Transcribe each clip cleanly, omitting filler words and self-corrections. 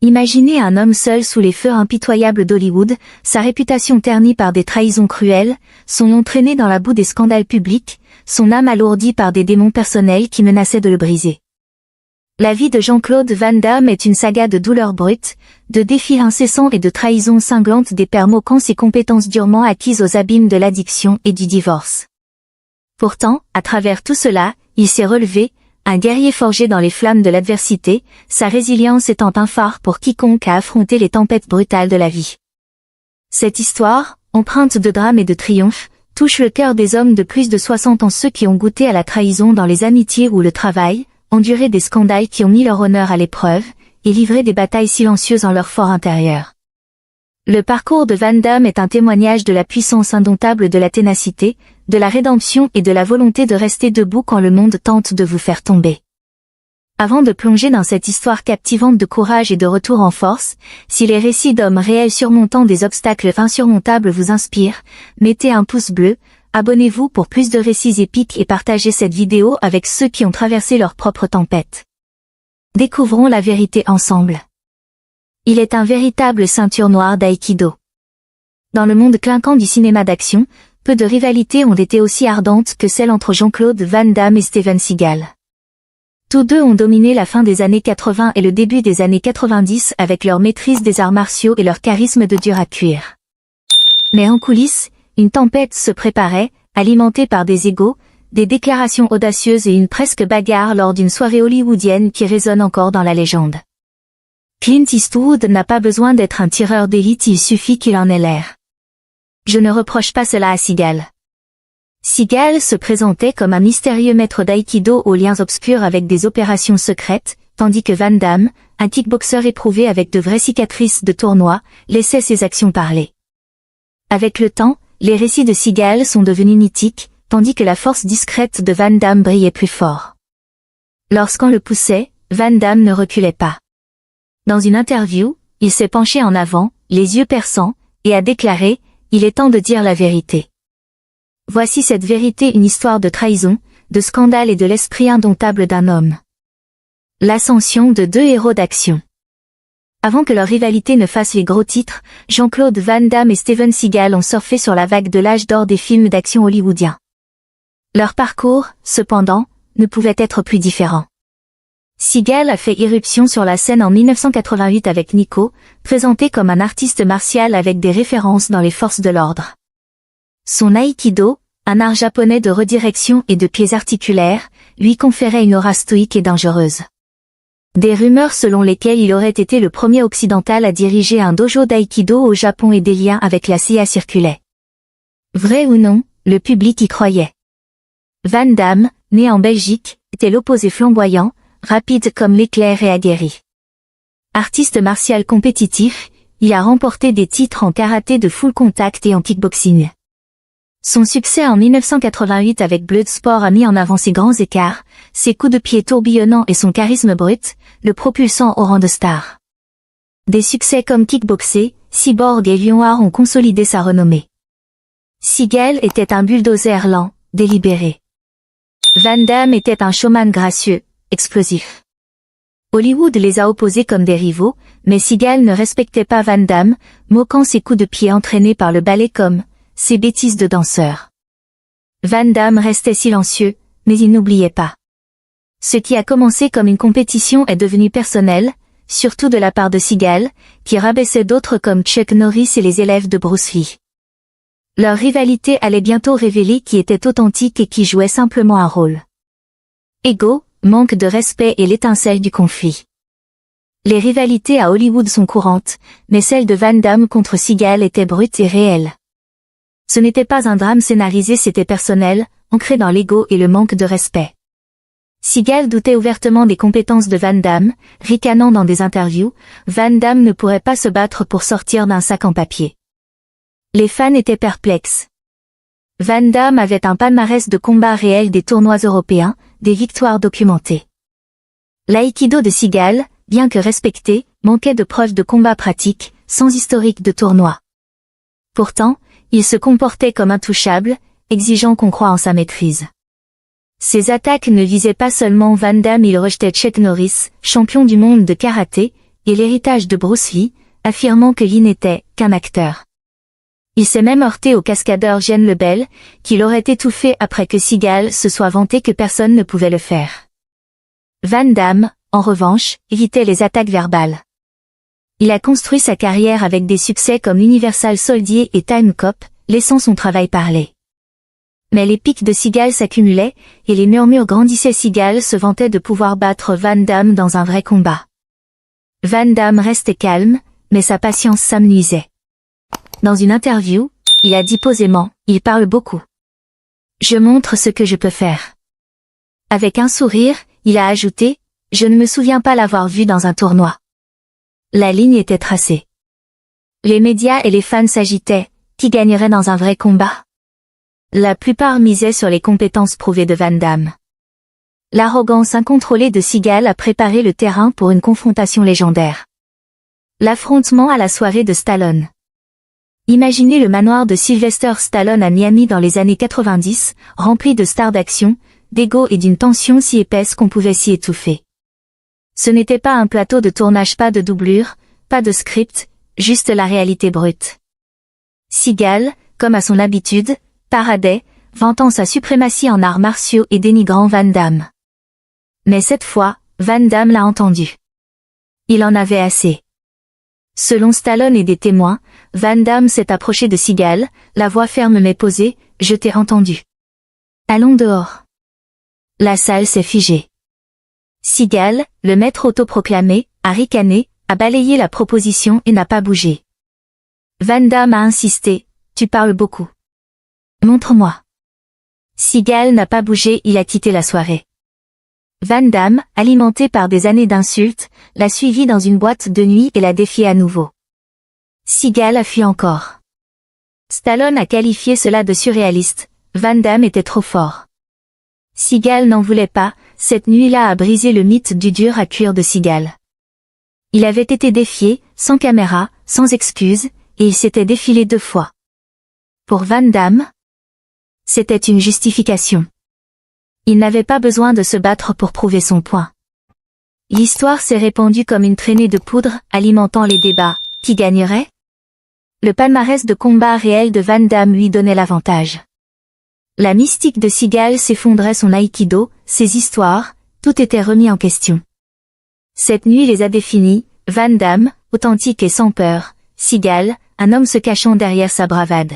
Imaginez un homme seul sous les feux impitoyables d'Hollywood, sa réputation ternie par des trahisons cruelles, son nom traîné dans la boue des scandales publics, son âme alourdie par des démons personnels qui menaçaient de le briser. La vie de Jean-Claude Van Damme est une saga de douleurs brutes, de défis incessants et de trahisons cinglantes des pères moquant ses compétences durement acquises aux abîmes de l'addiction et du divorce. Pourtant, à travers tout cela, il s'est relevé, un guerrier forgé dans les flammes de l'adversité, sa résilience étant un phare pour quiconque a affronté les tempêtes brutales de la vie. Cette histoire, empreinte de drame et de triomphe, touche le cœur des hommes de plus de 60 ans, ceux qui ont goûté à la trahison dans les amitiés ou le travail, enduré des scandales qui ont mis leur honneur à l'épreuve, et livré des batailles silencieuses en leur fort intérieur. Le parcours de Van Damme est un témoignage de la puissance indomptable de la ténacité, de la rédemption et de la volonté de rester debout quand le monde tente de vous faire tomber. Avant de plonger dans cette histoire captivante de courage et de retour en force, si les récits d'hommes réels surmontant des obstacles insurmontables vous inspirent, mettez un pouce bleu, abonnez-vous pour plus de récits épiques et partagez cette vidéo avec ceux qui ont traversé leur propre tempête. Découvrons la vérité ensemble. Il est un véritable ceinture noire d'aïkido. Dans le monde clinquant du cinéma d'action, peu de rivalités ont été aussi ardentes que celle entre Jean-Claude Van Damme et Steven Seagal. Tous deux ont dominé la fin des années 80 et le début des années 90 avec leur maîtrise des arts martiaux et leur charisme de dur à cuire. Mais en coulisses, une tempête se préparait, alimentée par des égos, des déclarations audacieuses et une presque bagarre lors d'une soirée hollywoodienne qui résonne encore dans la légende. Clint Eastwood n'a pas besoin d'être un tireur d'élite, il suffit qu'il en ait l'air. Je ne reproche pas cela à Seagal. Seagal se présentait comme un mystérieux maître d'aïkido aux liens obscurs avec des opérations secrètes, tandis que Van Damme, un kickboxeur éprouvé avec de vraies cicatrices de tournoi, laissait ses actions parler. Avec le temps, les récits de Seagal sont devenus mythiques, tandis que la force discrète de Van Damme brillait plus fort. Lorsqu'on le poussait, Van Damme ne reculait pas. Dans une interview, il s'est penché en avant, les yeux perçants, et a déclaré « Il est temps de dire la vérité ». Voici cette vérité, une histoire de trahison, de scandale et de l'esprit indomptable d'un homme. L'ascension de deux héros d'action. Avant que leur rivalité ne fasse les gros titres, Jean-Claude Van Damme et Steven Seagal ont surfé sur la vague de l'âge d'or des films d'action hollywoodiens. Leur parcours, cependant, ne pouvait être plus différent. Seagal a fait irruption sur la scène en 1988 avec Nico, présenté comme un artiste martial avec des références dans les forces de l'ordre. Son aïkido, un art japonais de redirection et de pieds articulaires, lui conférait une aura stoïque et dangereuse. Des rumeurs selon lesquelles il aurait été le premier occidental à diriger un dojo d'aïkido au Japon et des liens avec la CIA circulaient. Vrai ou non, le public y croyait. Van Damme, né en Belgique, était l'opposé flamboyant, rapide comme l'éclair et aguerri. Artiste martial compétitif, il a remporté des titres en karaté de full contact et en kickboxing. Son succès en 1988 avec Bloodsport a mis en avant ses grands écarts, ses coups de pied tourbillonnants et son charisme brut, le propulsant au rang de star. Des succès comme Kickboxer, Cyborg et Lionheart ont consolidé sa renommée. Seagal était un bulldozer lent, délibéré. Van Damme était un showman gracieux, explosif. Hollywood les a opposés comme des rivaux, mais Seagal ne respectait pas Van Damme, moquant ses coups de pied entraînés par le ballet comme ses bêtises de danseur. Van Damme restait silencieux, mais il n'oubliait pas. Ce qui a commencé comme une compétition est devenu personnel, surtout de la part de Seagal, qui rabaissait d'autres comme Chuck Norris et les élèves de Bruce Lee. Leur rivalité allait bientôt révéler qui était authentique et qui jouait simplement un rôle. Ego, manque de respect et l'étincelle du conflit. Les rivalités à Hollywood sont courantes, mais celle de Van Damme contre Seagal était brute et réelle. Ce n'était pas un drame scénarisé, c'était personnel, ancré dans l'ego et le manque de respect. Seagal doutait ouvertement des compétences de Van Damme, ricanant dans des interviews, Van Damme ne pourrait pas se battre pour sortir d'un sac en papier. Les fans étaient perplexes. Van Damme avait un palmarès de combats réels, des tournois européens, des victoires documentées. L'aïkido de Seagal, bien que respecté, manquait de preuves de combats pratiques, sans historique de tournoi. Pourtant, il se comportait comme intouchable, exigeant qu'on croie en sa maîtrise. Ses attaques ne visaient pas seulement Van Damme, il rejetait Chuck Norris, champion du monde de karaté, et l'héritage de Bruce Lee, affirmant que Lee n'était qu'un acteur. Il s'est même heurté au cascadeur Gene Lebel, qui l'aurait étouffé après que Seagal se soit vanté que personne ne pouvait le faire. Van Damme, en revanche, évitait les attaques verbales. Il a construit sa carrière avec des succès comme Universal Soldier et Time Cop, laissant son travail parler. Mais les pics de Seagal s'accumulaient, et les murmures grandissaient. Seagal se vantait de pouvoir battre Van Damme dans un vrai combat. Van Damme restait calme, mais sa patience s'amenuisait. Dans une interview, il a dit posément, « Il parle beaucoup. Je montre ce que je peux faire. » Avec un sourire, il a ajouté, « Je ne me souviens pas l'avoir vu dans un tournoi. » La ligne était tracée. Les médias et les fans s'agitaient, qui gagnerait dans un vrai combat? La plupart misaient sur les compétences prouvées de Van Damme. L'arrogance incontrôlée de Seagal a préparé le terrain pour une confrontation légendaire. L'affrontement à la soirée de Stallone. Imaginez le manoir de Sylvester Stallone à Miami dans les années 90, rempli de stars d'action, d'ego et d'une tension si épaisse qu'on pouvait s'y étouffer. Ce n'était pas un plateau de tournage, pas de doublure, pas de script, juste la réalité brute. Seagal, comme à son habitude, paradait, vantant sa suprématie en arts martiaux et dénigrant Van Damme. Mais cette fois, Van Damme l'a entendu. Il en avait assez. Selon Stallone et des témoins, Van Damme s'est approché de Seagal, la voix ferme mais posée, « Je t'ai entendu. Allons dehors. » La salle s'est figée. Seagal, le maître autoproclamé, a ricané, a balayé la proposition et n'a pas bougé. Van Damme a insisté, « Tu parles beaucoup. Montre-moi. » Seagal n'a pas bougé, il a quitté la soirée. Van Damme, alimenté par des années d'insultes, l'a suivi dans une boîte de nuit et l'a défié à nouveau. Seagal a fui encore. Stallone a qualifié cela de surréaliste, Van Damme était trop fort. Seagal n'en voulait pas, cette nuit-là a brisé le mythe du dur à cuire de Seagal. Il avait été défié, sans caméra, sans excuse, et il s'était défilé 2 fois. Pour Van Damme, c'était une justification. Il n'avait pas besoin de se battre pour prouver son point. L'histoire s'est répandue comme une traînée de poudre, alimentant les débats. Qui gagnerait? Le palmarès de combat réel de Van Damme lui donnait l'avantage. La mystique de Seagal s'effondrait, son aïkido, ses histoires, tout était remis en question. Cette nuit les a définis, Van Damme, authentique et sans peur, Seagal, un homme se cachant derrière sa bravade.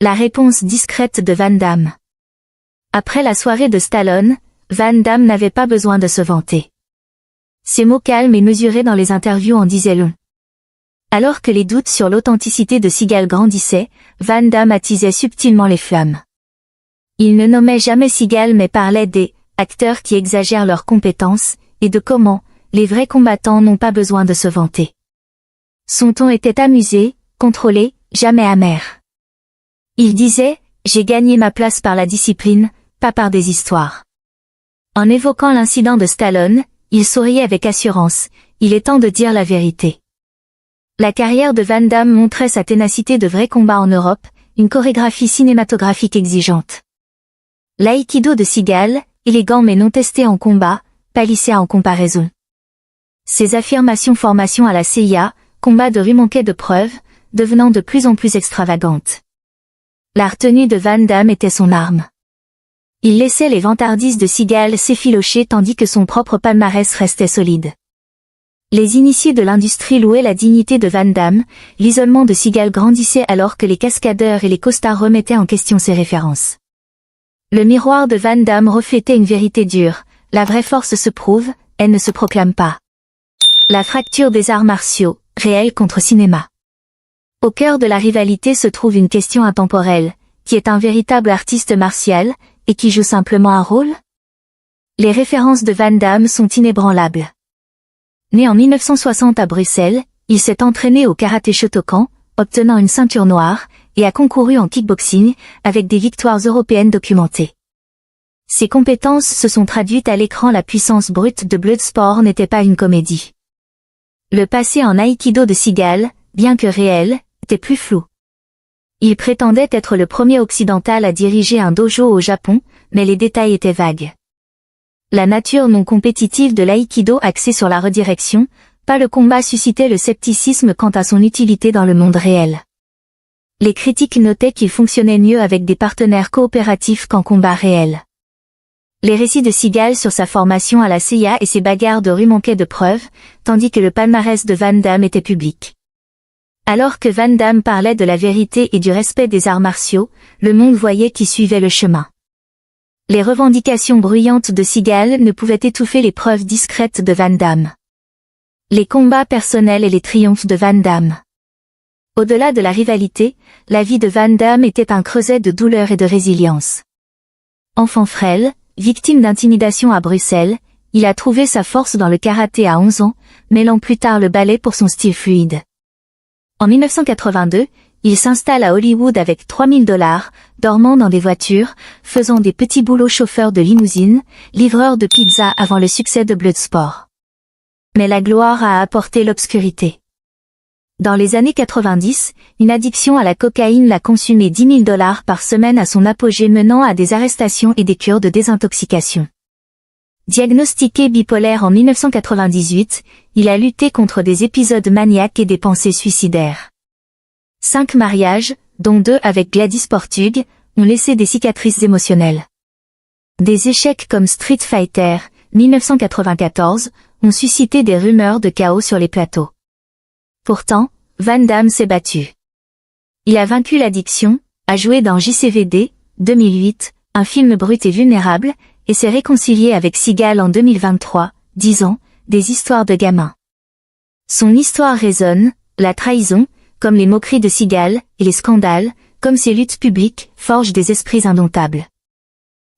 La réponse discrète de Van Damme. Après la soirée de Stallone, Van Damme n'avait pas besoin de se vanter. Ses mots calmes et mesurés dans les interviews en disaient long. Alors que les doutes sur l'authenticité de Seagal grandissaient, Van Damme attisait subtilement les flammes. Il ne nommait jamais Seagal mais parlait des acteurs qui exagèrent leurs compétences, et de comment les vrais combattants n'ont pas besoin de se vanter. Son ton était amusé, contrôlé, jamais amer. Il disait, j'ai gagné ma place par la discipline, pas par des histoires. En évoquant l'incident de Stallone, il souriait avec assurance, il est temps de dire la vérité. La carrière de Van Damme montrait sa ténacité de vrai combat en Europe, une chorégraphie cinématographique exigeante. L'aïkido de Seagal, élégant mais non testé en combat, pâlissait en comparaison. Ses affirmations formation à la CIA, combat de rue manquaient de preuves, devenant de plus en plus extravagantes. La retenue de Van Damme était son arme. Il laissait les vantardises de Seagal s'effilocher tandis que son propre palmarès restait solide. Les initiés de l'industrie louaient la dignité de Van Damme, l'isolement de Seagal grandissait alors que les cascadeurs et les costards remettaient en question ses références. Le miroir de Van Damme reflétait une vérité dure, la vraie force se prouve, elle ne se proclame pas. La fracture des arts martiaux, réel contre cinéma. Au cœur de la rivalité se trouve une question intemporelle, qui est un véritable artiste martial, et qui joue simplement un rôle? Les références de Van Damme sont inébranlables. Né en 1960 à Bruxelles, il s'est entraîné au karaté Shotokan, obtenant une ceinture noire, et a concouru en kickboxing, avec des victoires européennes documentées. Ses compétences se sont traduites à l'écran, la puissance brute de Bloodsport n'était pas une comédie. Le passé en aïkido de Seagal, bien que réel, était plus flou. Il prétendait être le premier occidental à diriger un dojo au Japon, mais les détails étaient vagues. La nature non compétitive de l'aïkido axée sur la redirection, pas le combat suscitait le scepticisme quant à son utilité dans le monde réel. Les critiques notaient qu'il fonctionnait mieux avec des partenaires coopératifs qu'en combat réel. Les récits de Seagal sur sa formation à la CIA et ses bagarres de rue manquaient de preuves, tandis que le palmarès de Van Damme était public. Alors que Van Damme parlait de la vérité et du respect des arts martiaux, le monde voyait qui suivait le chemin. Les revendications bruyantes de Seagal ne pouvaient étouffer les preuves discrètes de Van Damme. Les combats personnels et les triomphes de Van Damme. Au-delà de la rivalité, la vie de Van Damme était un creuset de douleur et de résilience. Enfant frêle, victime d'intimidation à Bruxelles, il a trouvé sa force dans le karaté à 11 ans, mêlant plus tard le ballet pour son style fluide. En 1982, il s'installe à Hollywood avec $3000, dormant dans des voitures, faisant des petits boulots chauffeur de limousine, livreur de pizza avant le succès de Bloodsport. Mais la gloire a apporté l'obscurité. Dans les années 90, une addiction à la cocaïne l'a consumé $10 000 par semaine à son apogée, menant à des arrestations et des cures de désintoxication. Diagnostiqué bipolaire en 1998, il a lutté contre des épisodes maniaques et des pensées suicidaires. 5 mariages, dont 2 avec Gladys Portug, ont laissé des cicatrices émotionnelles. Des échecs comme Street Fighter, 1994, ont suscité des rumeurs de chaos sur les plateaux. Pourtant, Van Damme s'est battu. Il a vaincu l'addiction, a joué dans JCVD, 2008, un film brut et vulnérable, et s'est réconcilié avec Seagal en 2023, 10 ans, des histoires de gamins. Son histoire résonne, la trahison, comme les moqueries de Seagal, et les scandales, comme ses luttes publiques, forgent des esprits indomptables.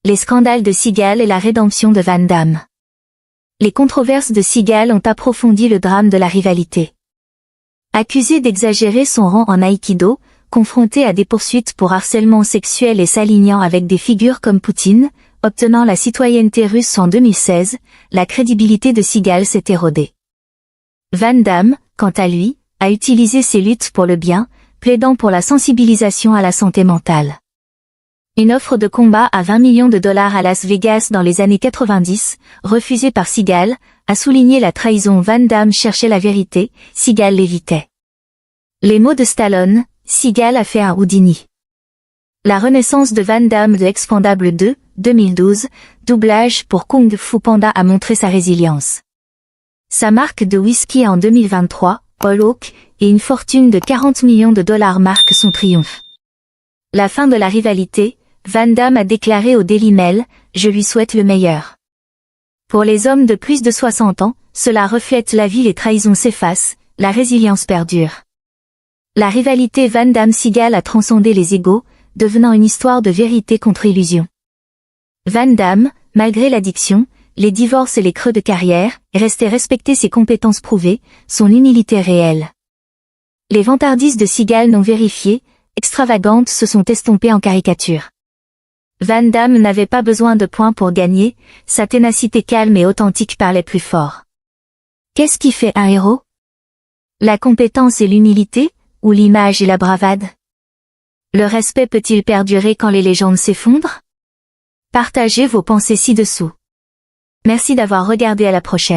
Les scandales de Seagal et la rédemption de Van Damme. Les controverses de Seagal ont approfondi le drame de la rivalité. Accusé d'exagérer son rang en aïkido, confronté à des poursuites pour harcèlement sexuel et s'alignant avec des figures comme Poutine, obtenant la citoyenneté russe en 2016, la crédibilité de Seagal s'est érodée. Van Damme, quant à lui, a utilisé ses luttes pour le bien, plaidant pour la sensibilisation à la santé mentale. Une offre de combat à $20 millions à Las Vegas dans les années 90, refusée par Seagal, a souligné la trahison. Van Damme cherchait la vérité, Seagal l'évitait. Les mots de Stallone, Seagal a fait un Houdini. La renaissance de Van Damme de Expendables 2, 2012, doublage pour Kung Fu Panda a montré sa résilience. Sa marque de whisky en 2023, All Oak, et une fortune de $40 millions marquent son triomphe. La fin de la rivalité, Van Damme a déclaré au Daily Mail, « Je lui souhaite le meilleur. » Pour les hommes de plus de 60 ans, cela reflète la vie, les trahisons s'effacent, la résilience perdure. La rivalité Van Damme-Seagal a transcendé les égos, devenant une histoire de vérité contre illusion. Van Damme, malgré l'addiction, les divorces et les creux de carrière, est resté respecter ses compétences prouvées, son humilité réelle. Les vantardises de Seagal non vérifiées, extravagantes, se sont estompées en caricature. Van Damme n'avait pas besoin de points pour gagner, sa ténacité calme et authentique parlait plus fort. Qu'est-ce qui fait un héros? La compétence et l'humilité, ou l'image et la bravade? Le respect peut-il perdurer quand les légendes s'effondrent? Partagez vos pensées ci-dessous. Merci d'avoir regardé, à la prochaine.